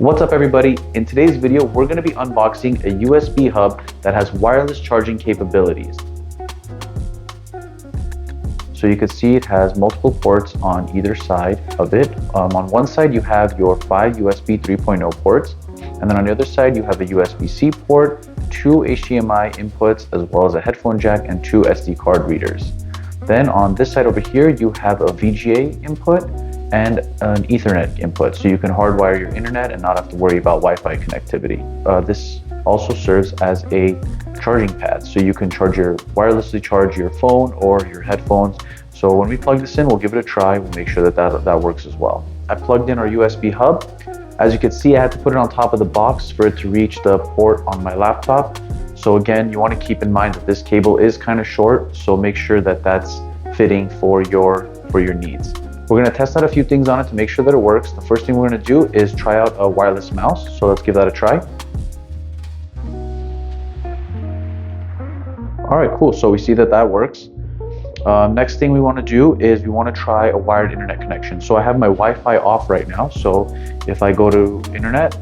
What's up everybody? In today's video, we're going to be unboxing a USB hub that has wireless charging capabilities. So you can see it has multiple ports on either side of it. On one side you have your 5 USB 3.0 ports, and then on the other side you have a USB-C port, 2 HDMI inputs, as well as a headphone jack and 2 SD card readers. Then on this side over here you have a VGA input and an Ethernet input, so you can hardwire your internet and not have to worry about Wi-Fi connectivity. This also serves as a charging pad, so you can wirelessly charge your phone or your headphones. So when we plug this in, we'll give it a try. We'll make sure that works as well. I plugged in our USB hub. As you can see, I had to put it on top of the box for it to reach the port on my laptop. So again, you want to keep in mind that this cable is kind of short, so make sure that that's fitting for your needs. We're going to test out a few things on it to make sure that it works. The first thing we're going to do is try out a wireless mouse. So let's give that a try. All right, cool. So we see that works. Next thing we want to do is we want to try a wired internet connection. So I have my Wi-Fi off right now. So if I go to internet,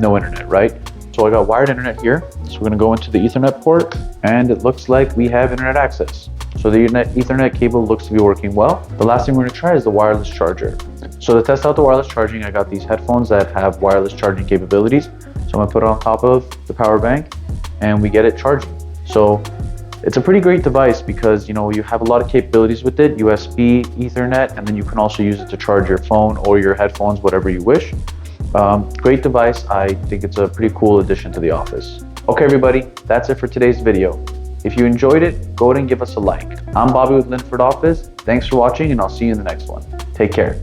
no internet, right? So I got wired internet here. So we're going to go into the Ethernet port, and it looks like we have internet access. So the Ethernet cable looks to be working well. The last thing we're going to try is the wireless charger. So to test out the wireless charging, I got these headphones that have wireless charging capabilities. So I'm going to put it on top of the power bank and we get it charging. So it's a pretty great device because you have a lot of capabilities with it, USB, Ethernet, and then you can also use it to charge your phone or your headphones, whatever you wish. Great device. I think it's a pretty cool addition to the office. Okay everybody, that's it for today's video. If you enjoyed it, go ahead and give us a like. I'm Bobby with Linford Office. Thanks for watching, and I'll see you in the next one. Take care.